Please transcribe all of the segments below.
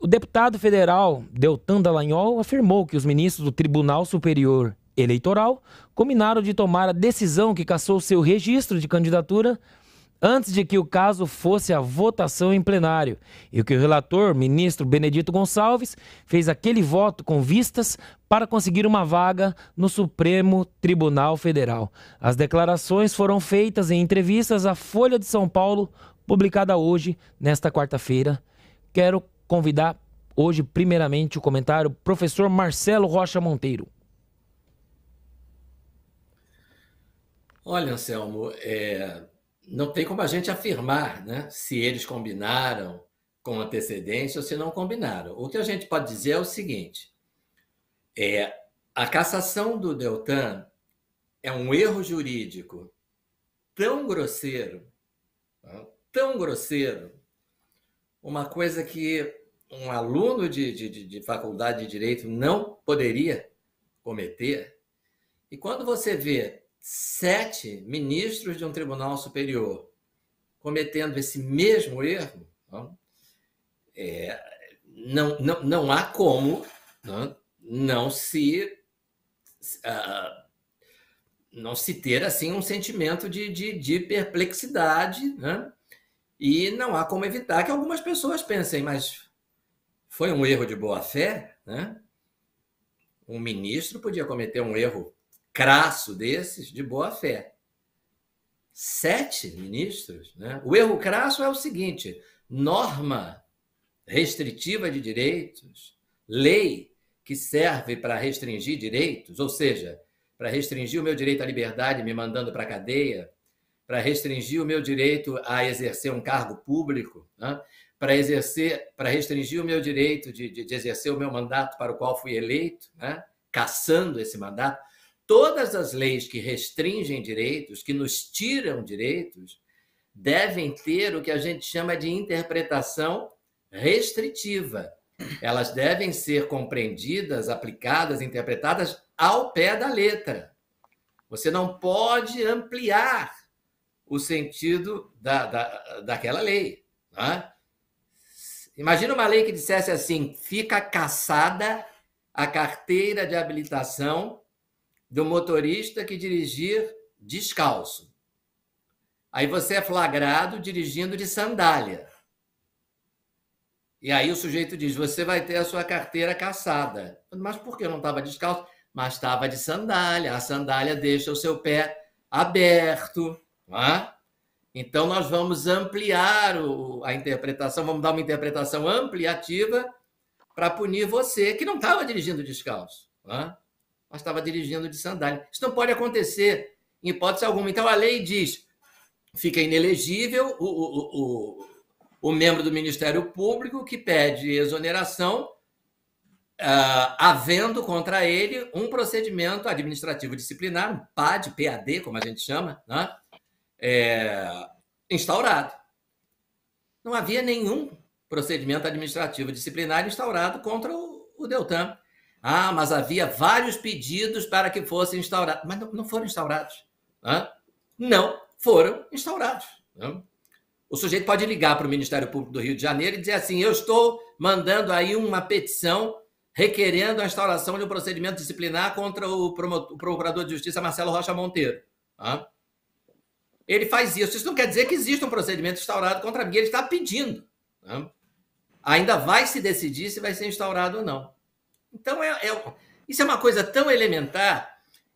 deputado federal Deltan Dallagnol afirmou que os ministros do Tribunal Superior Eleitoral combinaram de tomar a decisão que cassou seu registro de candidatura antes de que o caso fosse à votação em plenário, e que o relator, ministro Benedito Gonçalves, fez aquele voto com vistas para conseguir uma vaga no Supremo Tribunal Federal. As declarações foram feitas em entrevistas à Folha de São Paulo, publicada hoje, nesta quarta-feira. Quero convidar hoje, primeiramente, o comentário do professor Marcelo Rocha Monteiro. Olha, Anselmo, não tem como a gente afirmar, né, se eles combinaram com antecedência ou se não combinaram. O que a gente pode dizer é o seguinte: a cassação do Deltan é um erro jurídico tão grosseiro, uma coisa que um aluno de faculdade de Direito não poderia cometer. E quando você vê 7 ministros de um tribunal superior cometendo esse mesmo erro, não há como não se ter assim um sentimento de perplexidade, né? E não há como evitar que algumas pessoas pensem, mas foi um erro de boa-fé, né? Um ministro podia cometer um erro crasso desses de boa-fé. 7 ministros, né? O erro crasso é o seguinte: norma restritiva de direitos, lei que serve para restringir direitos, ou seja, para restringir o meu direito à liberdade me mandando para a cadeia, para restringir o meu direito a exercer um cargo público, né? Para restringir o meu direito de exercer o meu mandato para o qual fui eleito, né? Cassando esse mandato. Todas as leis que restringem direitos, que nos tiram direitos, devem ter o que a gente chama de interpretação restritiva. Elas devem ser compreendidas, aplicadas, interpretadas ao pé da letra. Você não pode ampliar o sentido daquela lei, né? Imagina uma lei que dissesse assim: fica cassada a carteira de habilitação do motorista que dirigir descalço. Aí você é flagrado dirigindo de sandália. E aí o sujeito diz: você vai ter a sua carteira cassada. Mas por que eu não estava descalço? Mas estava de sandália. A sandália deixa o seu pé aberto, não é? Então nós vamos ampliar a interpretação, vamos dar uma interpretação ampliativa para punir você que não estava dirigindo descalço, não é? Mas estava dirigindo de sandália. Isso não pode acontecer em hipótese alguma. Então a lei diz: fica inelegível o membro do Ministério Público que pede exoneração, havendo contra ele um procedimento administrativo disciplinar, um PAD, como a gente chama, né? Instaurado. Não havia nenhum procedimento administrativo disciplinar instaurado contra o Deltan. Mas havia vários pedidos para que fossem instaurados. Mas não foram instaurados. Né? Não foram instaurados. Né? O sujeito pode ligar para o Ministério Público do Rio de Janeiro e dizer assim: eu estou mandando aí uma petição requerendo a instauração de um procedimento disciplinar contra o Procurador de Justiça Marcelo Rocha Monteiro. Né? Ele faz isso. Isso não quer dizer que existe um procedimento instaurado contra mim. Ele está pedindo. Né? Ainda vai se decidir se vai ser instaurado ou não. Então, isso é uma coisa tão elementar,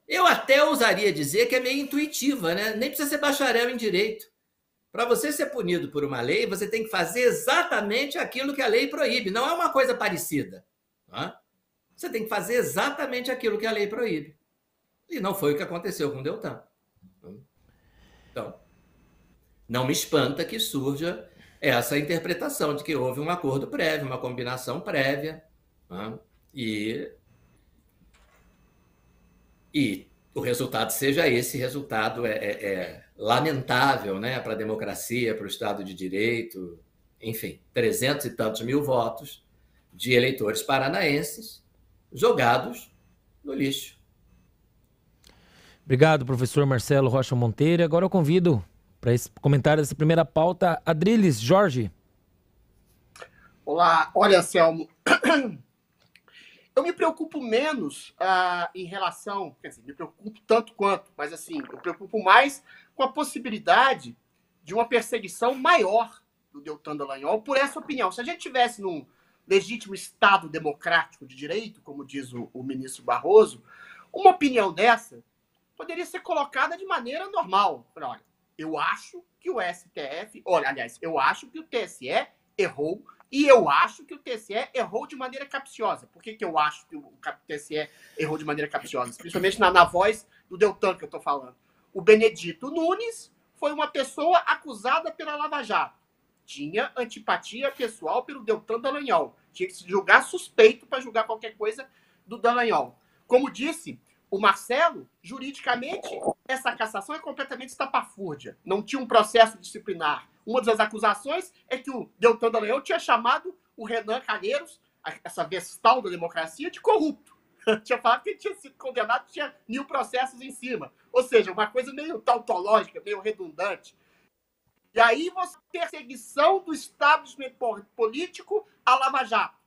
eu até ousaria dizer que é meio intuitiva, né? Nem precisa ser bacharel em direito. Para você ser punido por uma lei, você tem que fazer exatamente aquilo que a lei proíbe. Não é uma coisa parecida. Né? Você tem que fazer exatamente aquilo que a lei proíbe. E não foi o que aconteceu com o Deltan. Então, não me espanta que surja essa interpretação de que houve um acordo prévio, uma combinação prévia, né? E o resultado seja esse. Resultado é lamentável, né, para a democracia, para o Estado de Direito, enfim, 300 e tantos mil votos de eleitores paranaenses jogados no lixo. Obrigado, professor Marcelo Rocha Monteiro. Agora eu convido para esse comentário dessa primeira pauta, Adriles Jorge. Olá, olha, Anselmo, eu me preocupo menos em relação, quer dizer, me preocupo tanto quanto, mas assim, eu preocupo mais com a possibilidade de uma perseguição maior do Deltan Dallagnol por essa opinião. Se a gente tivesse num legítimo Estado democrático de direito, como diz o ministro Barroso, uma opinião dessa poderia ser colocada de maneira normal. Olha, eu acho que o STF, olha, aliás, eu acho que o TSE errou e eu acho que o TSE errou de maneira capciosa. Por que eu acho que o TSE errou de maneira capciosa? Principalmente na voz do Deltan que eu estou falando. O Benedito Nunes foi uma pessoa acusada pela Lava Jato. Tinha antipatia pessoal pelo Deltan Dallagnol. Tinha que se julgar suspeito para julgar qualquer coisa do Dallagnol. Como disse o Marcelo, juridicamente, essa cassação é completamente estapafúrdia. Não tinha um processo disciplinar. Uma das acusações é que o Deltan Dallagnol tinha chamado o Renan Calheiros, essa vestal da democracia, de corrupto. Tinha falado que ele tinha sido condenado, tinha 1000 processos em cima. Ou seja, uma coisa meio tautológica, meio redundante. E aí você tem perseguição do establishment político à Lava Jato.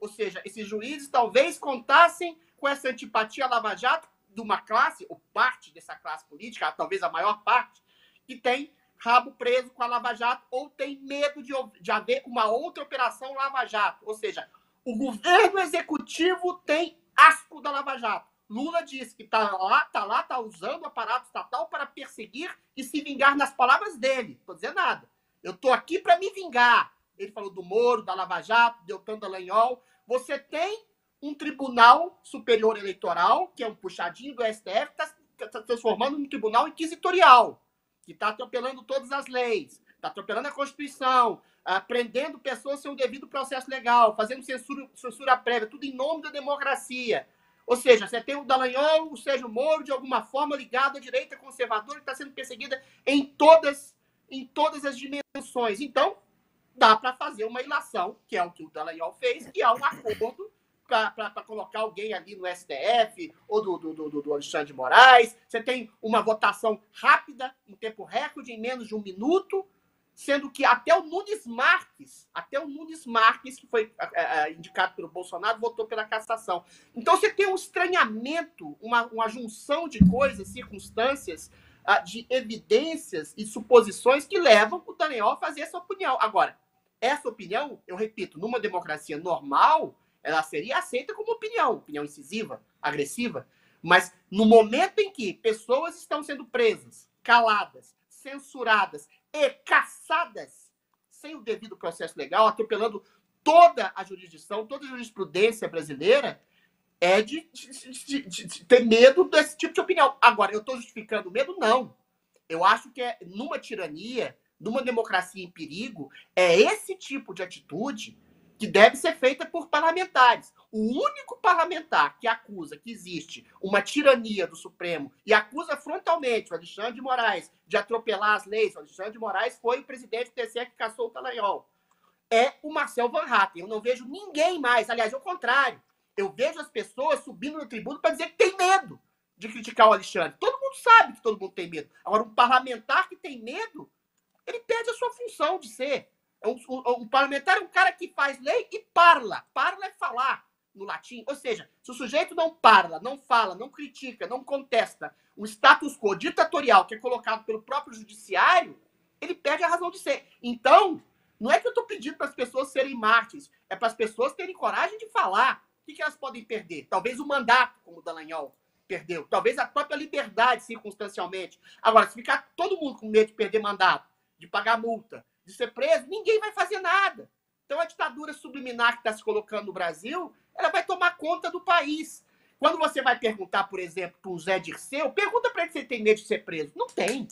Ou seja, esses juízes talvez contassem com essa antipatia à Lava Jato de uma classe, ou parte dessa classe política, talvez a maior parte, que tem rabo preso com a Lava Jato ou tem medo de haver uma outra operação Lava Jato. Ou seja, o governo executivo tem asco da Lava Jato. Lula disse que tá usando o aparato estatal para perseguir e se vingar nas palavras dele. Não estou dizendo nada. Eu estou aqui para me vingar. Ele falou do Moro, da Lava Jato, Deltan Dallagnol. Você tem um Tribunal Superior Eleitoral, que é um puxadinho do STF, que está transformando num tribunal inquisitorial, que está atropelando todas as leis, está atropelando a Constituição, prendendo pessoas sem o devido processo legal, fazendo censura prévia, tudo em nome da democracia. Ou seja, você tem o Dallagnol, o Sérgio Moro, de alguma forma ligado à direita conservadora, que está sendo perseguida em todas as dimensões. Então, dá para fazer uma ilação, que é o que o Dallagnol fez, que é um acordo para colocar alguém ali no STF ou do Alexandre de Moraes. Você tem uma votação rápida, em tempo recorde, em menos de 1 minuto, sendo que até o Nunes Marques, que foi indicado pelo Bolsonaro, votou pela cassação. Então você tem um estranhamento, uma junção de coisas, circunstâncias, de evidências e suposições que levam o Dallagnol a fazer essa opinião. Agora, essa opinião, eu repito, numa democracia normal, ela seria aceita como opinião incisiva, agressiva, mas no momento em que pessoas estão sendo presas, caladas, censuradas e caçadas sem o devido processo legal, atropelando toda a jurisdição, toda a jurisprudência brasileira, é de ter medo desse tipo de opinião. Agora, eu estou justificando o medo? Não. Eu acho que numa tirania, numa democracia em perigo, é esse tipo de atitude que deve ser feita por parlamentares. O único parlamentar que acusa que existe uma tirania do Supremo e acusa frontalmente o Alexandre de Moraes de atropelar as leis, o Alexandre de Moraes foi o presidente do TSE que cassou o Dallagnol, é o Marcel Van Hatten. Eu não vejo ninguém mais, aliás, ao contrário. Eu vejo as pessoas subindo no tribuno para dizer que tem medo de criticar o Alexandre. Todo mundo sabe que todo mundo tem medo. Agora, um parlamentar que tem medo, ele perde a sua função de ser. Um parlamentar é um cara que faz lei e parla. Parla é falar no latim. Ou seja, se o sujeito não parla, não fala, não critica, não contesta um status quo ditatorial que é colocado pelo próprio judiciário, ele perde a razão de ser. Então, não é que eu estou pedindo para as pessoas serem mártires, é para as pessoas terem coragem de falar. O que elas podem perder? Talvez o mandato, como o Dallagnol perdeu. Talvez a própria liberdade, circunstancialmente. Agora, se ficar todo mundo com medo de perder mandato, de pagar multa, de ser preso, ninguém vai fazer nada. Então, a ditadura subliminar que está se colocando no Brasil, ela vai tomar conta do país. Quando você vai perguntar, por exemplo, para o Zé Dirceu, pergunta para ele se ele tem medo de ser preso. Não tem.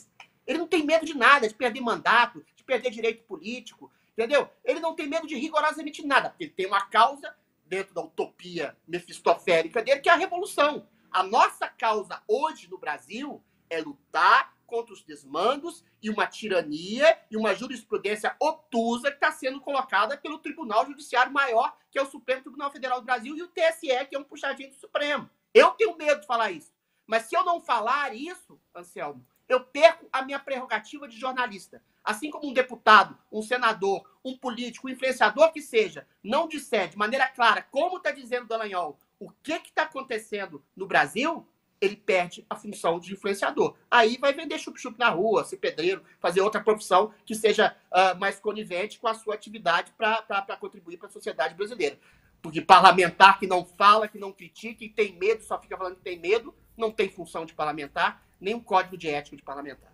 Ele não tem medo de nada, de perder mandato, de perder direito político, entendeu? Ele não tem medo de rigorosamente nada, porque ele tem uma causa dentro da utopia mefistofélica dele, que é a revolução. A nossa causa hoje no Brasil é lutar contra os desmandos e uma tirania e uma jurisprudência obtusa que está sendo colocada pelo Tribunal Judiciário Maior, que é o Supremo Tribunal Federal do Brasil, e o TSE, que é um puxadinho do Supremo. Eu tenho medo de falar isso. Mas se eu não falar isso, Anselmo, eu perco a minha prerrogativa de jornalista. Assim como um deputado, um senador, um político, um influenciador que seja, não disser de maneira clara, como está dizendo o Dallagnol, o que está acontecendo no Brasil, ele perde a função de influenciador. Aí vai vender chup-chup na rua, ser pedreiro, fazer outra profissão que seja mais conivente com a sua atividade para contribuir para a sociedade brasileira. Porque parlamentar que não fala, que não critica, que tem medo, só fica falando que tem medo, não tem função de parlamentar, nem um código de ética de parlamentar.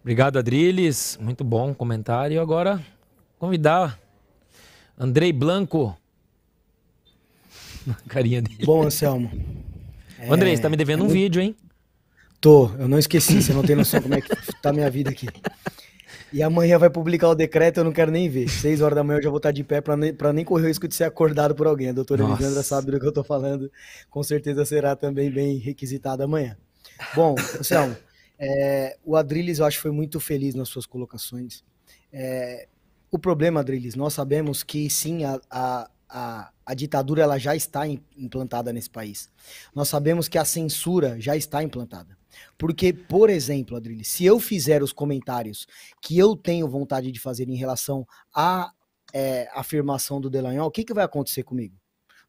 Obrigado, Adriles. Muito bom comentário. Agora, convidar Andrei Blanco. Carinha dele. Bom, Anselmo. Andrei, você tá me devendo um vídeo, hein? Eu não esqueci, você não tem noção como é que tá a minha vida aqui. E amanhã vai publicar o decreto, eu não quero nem ver. 6 horas da manhã eu já vou estar de pé pra nem correr o risco de ser acordado por alguém. A doutora Elisandra sabe do que eu tô falando. Com certeza será também bem requisitada amanhã. Bom, Anselmo, o Adriles eu acho que foi muito feliz nas suas colocações. O problema, Adriles, nós sabemos que sim, a ditadura ela já está implantada nesse país. Nós sabemos que a censura já está implantada. Porque, por exemplo, Adriles, se eu fizer os comentários que eu tenho vontade de fazer em relação à afirmação do Dallagnol, o que vai acontecer comigo?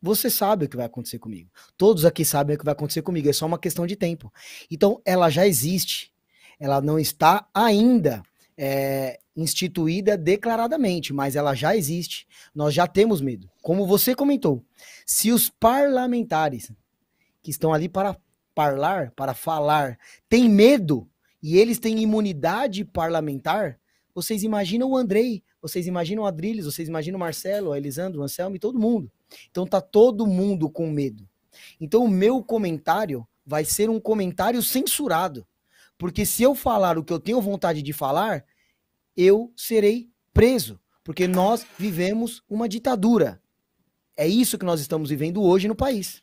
Você sabe o que vai acontecer comigo. Todos aqui sabem o que vai acontecer comigo. É só uma questão de tempo. Então, ela já existe. Ela não está ainda instituída declaradamente, mas ela já existe. Nós já temos medo. Como você comentou, se os parlamentares que estão ali para falar, têm medo e eles têm imunidade parlamentar, vocês imaginam o Andrei, vocês imaginam o Adriles, vocês imaginam o Marcelo, o Elisandro, o Anselmo e todo mundo. Então tá todo mundo com medo. Então o meu comentário vai ser um comentário censurado. Porque se eu falar o que eu tenho vontade de falar, eu serei preso. Porque nós vivemos uma ditadura. É isso que nós estamos vivendo hoje no país.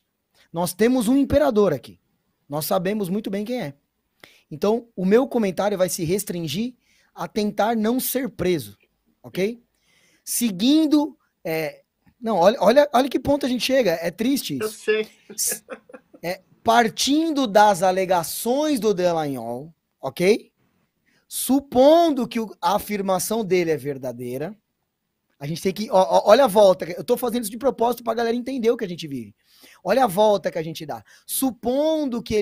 Nós temos um imperador aqui. Nós sabemos muito bem quem é. Então, o meu comentário vai se restringir a tentar não ser preso. Ok? Seguindo... Não, olha que ponto a gente chega. É triste isso. Eu sei. Partindo das alegações do Dallagnol, ok? Supondo que a afirmação dele é verdadeira, a gente tem que... olha a volta. Eu tô fazendo isso de propósito pra galera entender o que a gente vive. Olha a volta que a gente dá. Supondo que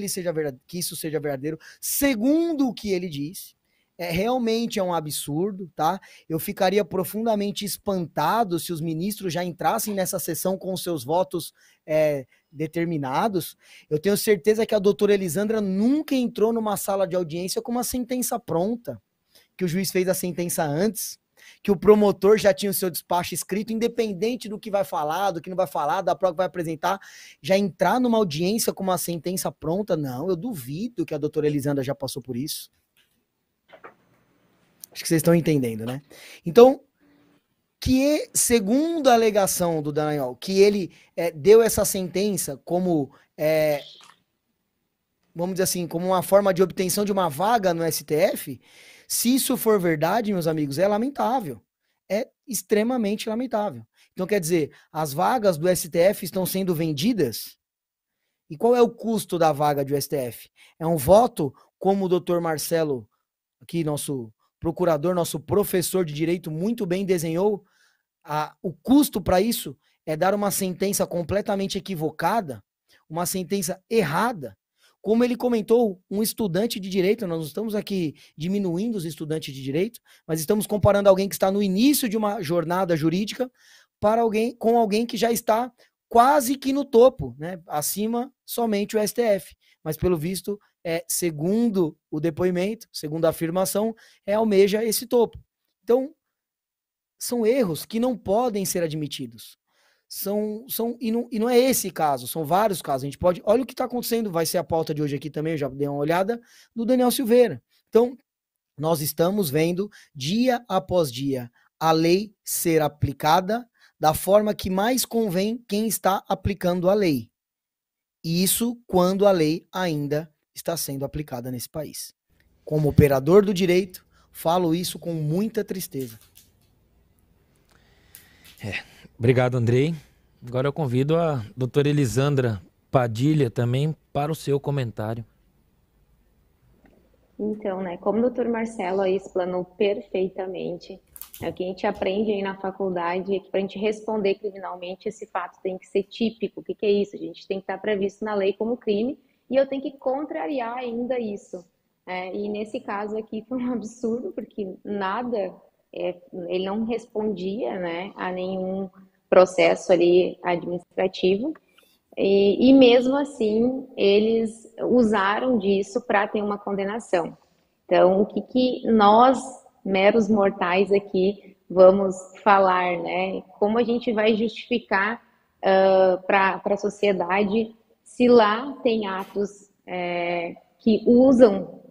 que isso seja verdadeiro, segundo o que ele diz, realmente é um absurdo, tá? Eu ficaria profundamente espantado se os ministros já entrassem nessa sessão com seus votos determinados. Eu tenho certeza que a doutora Elisandra nunca entrou numa sala de audiência com uma sentença pronta, que o juiz fez a sentença antes, que o promotor já tinha o seu despacho escrito, independente do que vai falar, do que não vai falar, da prova que vai apresentar, já entrar numa audiência com uma sentença pronta, não, eu duvido que a doutora Elisandra já passou por isso. Acho que vocês estão entendendo, né? Então, segundo a alegação do Dallagnol, que ele deu essa sentença como, vamos dizer assim, como uma forma de obtenção de uma vaga no STF, se isso for verdade, meus amigos, é lamentável. É extremamente lamentável. Então, quer dizer, as vagas do STF estão sendo vendidas? E qual é o custo da vaga do STF? É um voto, como o doutor Marcelo, aqui nosso procurador, nosso professor de direito, muito bem desenhou. O custo para isso é dar uma sentença completamente equivocada, uma sentença errada. Como ele comentou, um estudante de direito, nós não estamos aqui diminuindo os estudantes de direito, mas estamos comparando alguém que está no início de uma jornada jurídica com alguém que já está quase que no topo, né? Acima somente o STF. Mas pelo visto, segundo o depoimento, segundo a afirmação, almeja esse topo. Então, são erros que não podem ser admitidos. E não é esse caso, são vários casos. A gente pode... Olha o que está acontecendo, vai ser a pauta de hoje aqui também, eu já dei uma olhada, do Daniel Silveira. Então, nós estamos vendo, dia após dia, a lei ser aplicada da forma que mais convém quem está aplicando a lei. E isso quando a lei ainda está sendo aplicada nesse país. Como operador do direito, falo isso com muita tristeza. Obrigado, Andrei. Agora eu convido a doutora Elisandra Padilha também para o seu comentário. Então, né, como o doutor Marcelo aí explanou perfeitamente, o que a gente aprende aí na faculdade é que para a gente responder criminalmente, esse fato tem que ser típico. O que é isso? A gente tem que estar previsto na lei como crime e eu tenho que contrariar ainda isso. E nesse caso aqui foi um absurdo, porque nada, ele não respondia, né, a nenhum processo ali administrativo. E mesmo assim, eles usaram disso para ter uma condenação. Então, o que nós, meros mortais aqui, vamos falar, né? Como a gente vai justificar para a sociedade se lá tem atos que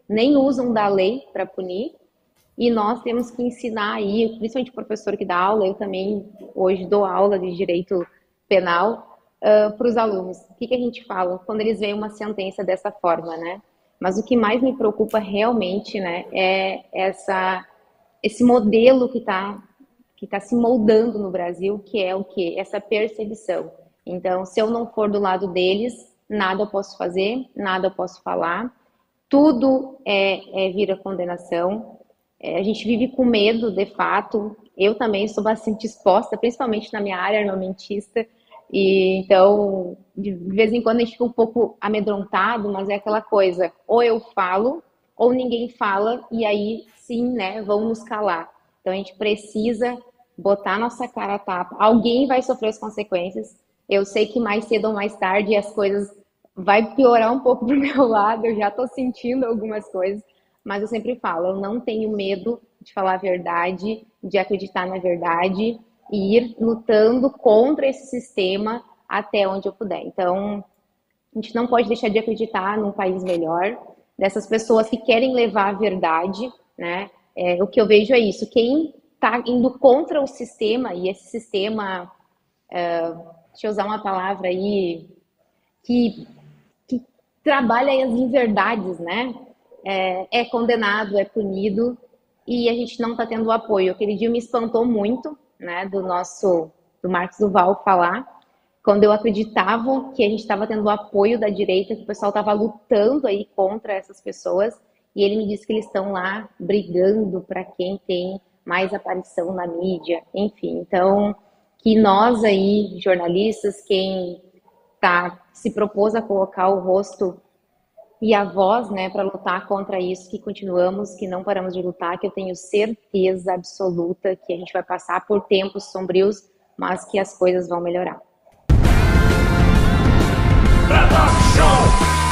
nem usam da lei para punir, e nós temos que ensinar aí, principalmente o professor que dá aula, eu também hoje dou aula de direito penal, para os alunos. O que a gente fala quando eles veem uma sentença dessa forma, né? Mas o que mais me preocupa realmente, né, é esse modelo que tá se moldando no Brasil, que é o quê? Essa perseguição. Então, se eu não for do lado deles, nada eu posso fazer, nada eu posso falar, tudo vira condenação. A gente vive com medo, de fato. Eu também estou bastante exposta, principalmente na minha área armamentista. E então, de vez em quando a gente fica um pouco amedrontado, mas é aquela coisa, ou eu falo, ou ninguém fala, e aí sim, né, vão nos calar. Então a gente precisa botar nossa cara a tapa. Alguém vai sofrer as consequências. Eu sei que mais cedo ou mais tarde as coisas vai piorar um pouco pro meu lado, eu já tô sentindo algumas coisas, mas eu sempre falo, eu não tenho medo de falar a verdade, de acreditar na verdade, e ir lutando contra esse sistema até onde eu puder. Então, a gente não pode deixar de acreditar num país melhor, dessas pessoas que querem levar a verdade, né? O que eu vejo é isso, quem está indo contra o sistema, e esse sistema, deixa eu usar uma palavra aí, que trabalha as inverdades, né? É condenado, é punido, e a gente não está tendo apoio. Aquele dia me espantou muito, né, do Marcos Duval falar, quando eu acreditava que a gente estava tendo o apoio da direita, que o pessoal estava lutando aí contra essas pessoas, e ele me disse que eles estão lá brigando para quem tem mais aparição na mídia, enfim. Então, que nós aí, jornalistas, quem se propôs a colocar o rosto e a voz, né, para lutar contra isso, que continuamos, que não paramos de lutar, que eu tenho certeza absoluta que a gente vai passar por tempos sombrios, mas que as coisas vão melhorar. Show!